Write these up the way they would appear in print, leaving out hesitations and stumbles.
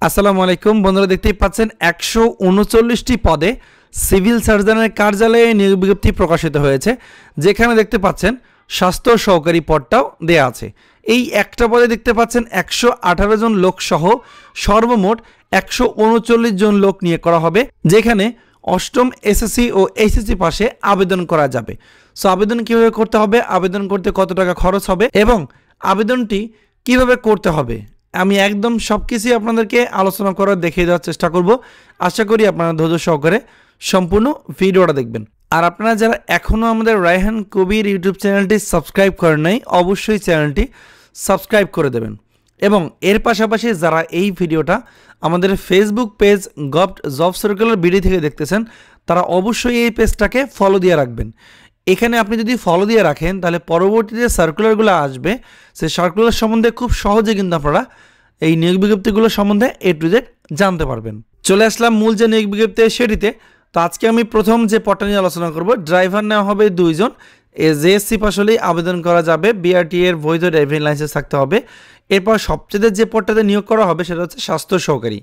আসসালামু আলাইকুম বন্ধুরা, দেখতেই পাচ্ছেন 139টি পদে সিভিল সার্জনের কার্যালয়ে নিয়োগ বিজ্ঞপ্তি প্রকাশিত হয়েছে, যেখানে দেখতে পাচ্ছেন স্বাস্থ্য সহকারী পদটাও দেয়া আছে। এই একটা পদে দেখতে পাচ্ছেন 118 জন লোক সহ সর্বমোট 139 জন লোক নিয়োগ করা হবে, যেখানে অষ্টম এসএসসি ও এইচএসসি পাশে আবেদন করা যাবে। সো আবেদন কিভাবে করতে হবে, আবেদন করতে কত টাকা খরচ হবে এবং আবেদনটি কিভাবে করতে হবে, আমি একদম সব কিছুই আপনাদেরকে আলোচনা করার দেখিয়ে দেওয়ার চেষ্টা করব। আশা করি আপনারা ধৈর্য সহকারে সম্পূর্ণ ভিডিওটা দেখবেন। আর আপনারা যারা এখনও আমাদের রায়হান কবির ইউটিউব চ্যানেলটি সাবস্ক্রাইব করেন নাই, অবশ্যই চ্যানেলটি সাবস্ক্রাইব করে দেবেন। এবং এর পাশাপাশি যারা এই ভিডিওটা আমাদের Facebook page govt job circular BD থেকে দেখতেছেন, তারা অবশ্যই এই পেজটাকে ফলো দিয়ে রাখবেন। এখানে আপনি যদি ফলো দিয়ে রাখেন, তাহলে পরবর্তীতে সার্কুলারগুলো আসবে, সেই সার্কুলার সম্বন্ধে খুব সহজে কিন্তু আপনারা এই নিয়োগ বিজ্ঞপ্তিগুলো সম্বন্ধে A to Z জানতে পারবেন। চলে আসলাম মূল যে নিয়োগ বিজ্ঞপ্তি সেটিতে। তো আজকে আমি প্রথম যে পদটা নিয়ে আলোচনা করব, ড্রাইভার নেওয়া হবে 2 জন। জেএসসি পাস হলেই আবেদন করা যাবে, বিআরটি এর বৈধ ড্রাইভিং লাইসেন্স থাকতে হবে। এরপর সবচেয়ে যে পদটাতে নিয়োগ করা হবে সেটা হচ্ছে স্বাস্থ্য সহকারী।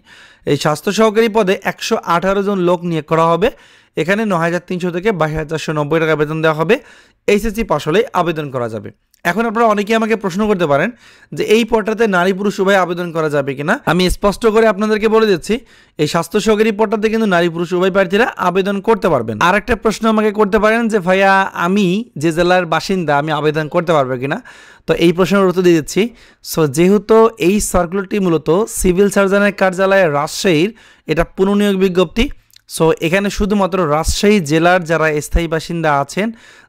এই স্বাস্থ্য সহকারী পদে 118 জন লোক নিয়োগ করা হবে। এখানে 9,300 থেকে 22,490 টাকা বেতন দেওয়া হবে। এইচএসসি পাস হলেই আবেদন করা যাবে। এখন আপনারা অনেকেই আমাকে প্রশ্ন করতে পারেন যে এই পদটাতে নারী পুরুষ উভয় আবেদন করা যাবে কিনা। আমি স্পষ্ট করে আপনাদেরকে বলে দিচ্ছি, এই স্বাস্থ্য সহকারী পদটাতে কিন্তু নারী পুরুষ উভয় প্রার্থীরা আবেদন করতে পারবেন। আর একটা প্রশ্ন আমাকে করতে পারেন যে ভাইয়া, আমি যে জেলার বাসিন্দা আমি আবেদন করতে পারবো কিনা। তো এই প্রশ্নের উত্তর দিয়ে দিচ্ছি। সো যেহেতু এই সার্কুলারটি মূলত সিভিল সার্জনের কার্যালয়ে রাজশাহীর, এটা পুনঃনিয়োগ বিজ্ঞপ্তি। সো এখানে শুধুমাত্র রাজশাহী জেলার যারা স্থায়ী বাসিন্দা আছেন,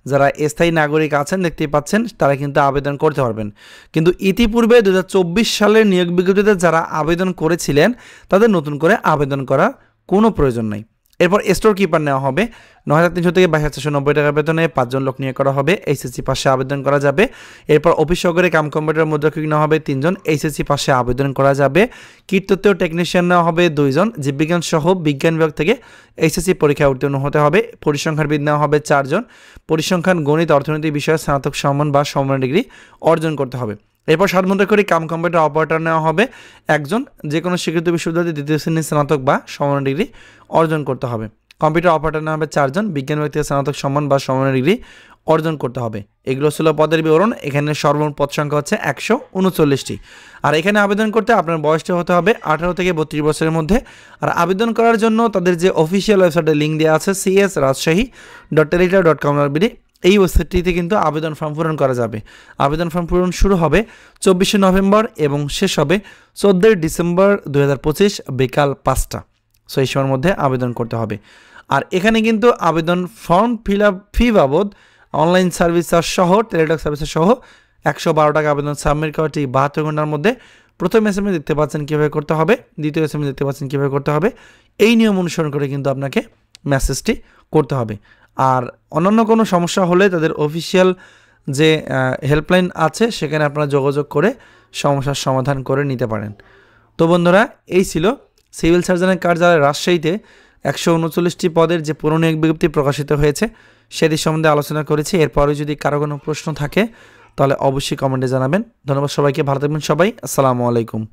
যারা স্থায়ী নাগরিক আছেন দেখতেই পাচ্ছেন, তারা কিন্তু আবেদন করতে পারবেন। কিন্তু ইতিপূর্বে 2024 সালের নিয়োগ বিজ্ঞপ্তিতে যারা আবেদন করেছিলেন, তাদের নতুন করে আবেদন করার কোনো প্রয়োজন নাই। এরপর স্টোর কিপার নেওয়া হবে, 9,300 থেকে 22,490 টাকা বেতনে 5 জন লোক নিয়োগ করা হবে। এইচএসসি পাশে আবেদন করা যাবে। এরপর অফিস সহকারী কাম কম্পিউটার মুদ্রাক্ষরিক নেওয়া হবে 3 জন, এইচএসসি পাশে আবেদন করা যাবে। কীটতত্ত্ব টেকনিশিয়ান নেওয়া হবে 2 জন, জীববিজ্ঞান সহ বিজ্ঞান বিভাগ থেকে এইচএসসি পরীক্ষায় উত্তীর্ণ হতে হবে। পরিসংখ্যানবিদ নেওয়া হবে 4 জন, পরিসংখ্যান গণিত অর্থনীতি বিষয়ে স্নাতক সম্মান বা সমমান ডিগ্রি অর্জন করতে হবে। এরপর সাতমুদ্রাক্ষরিক কাম কম্পিউটার অপারেটর নেওয়া হবে 1 জন, যে কোনো স্বীকৃত বিশ্ববিদ্যালয়ে 2য় শ্রেণীর স্নাতক বা সমমান ডিগ্রি অর্জন করতে হবে। কম্পিউটার অপারেটর নেওয়া হবে 4 জন, বিজ্ঞান বিভাগ থেকে স্নাতক সম্মান বা সমমান ডিগ্রি অর্জন করতে হবে। এগুলো ছিল পদের বিবরণ। এখানে সর্বমোট পদ সংখ্যা হচ্ছে 139টি। আর এখানে আবেদন করতে আপনার বয়সটা হতে হবে 18 থেকে 32 বছরের মধ্যে। আর আবেদন করার জন্য তাদের যে অফিসিয়াল ওয়েবসাইটে লিঙ্ক দেওয়া আছে csrajshahi.telegram.com.bd, এই ওয়েবসাইটটিতে কিন্তু আবেদন ফর্ম পূরণ করা যাবে। আবেদন ফর্ম পূরণ শুরু হবে 24শে নভেম্বর এবং শেষ হবে 14ই ডিসেম্বর 2025 বিকাল 5টা। সো এই সময়ের মধ্যে আবেদন করতে হবে। আর এখানে কিন্তু আবেদন ফর্ম ফিল আপ ফি বাবদ অনলাইন সার্ভিস চার্জ সহ টেলিটক সার্ভিসের সহ 112 টাকা আবেদন সাবমিট করা ঠিক 72 ঘন্টার মধ্যে। প্রথম এসএমএস দেখতে পাচ্ছেন কীভাবে করতে হবে, দ্বিতীয় এসএমএস দেখতে পাচ্ছেন কীভাবে করতে হবে। এই নিয়ম অনুসরণ করে কিন্তু আপনাকে মেসেজটি করতে হবে। আর অন্যান্য কোনো সমস্যা হলে তাদের অফিসিয়াল যে হেল্পলাইন আছে, সেখানে আপনারা যোগাযোগ করে সমস্যার সমাধান করে নিতে পারেন। তো বন্ধুরা, এই ছিল সিভিল সার্জনের কার্যালয় রাজশাহীতে 139টি পদের যে পুনঃনিয়োগ বিজ্ঞপ্তি প্রকাশিত হয়েছে, সেটি সম্বন্ধে আলোচনা করেছি। এরপরে যদি কারো কোনো প্রশ্ন থাকে তাহলে অবশ্যই কমেন্টে জানাবেন। ধন্যবাদ সবাইকে, ভালো থাকবেন সবাই। আসসালামু আলাইকুম।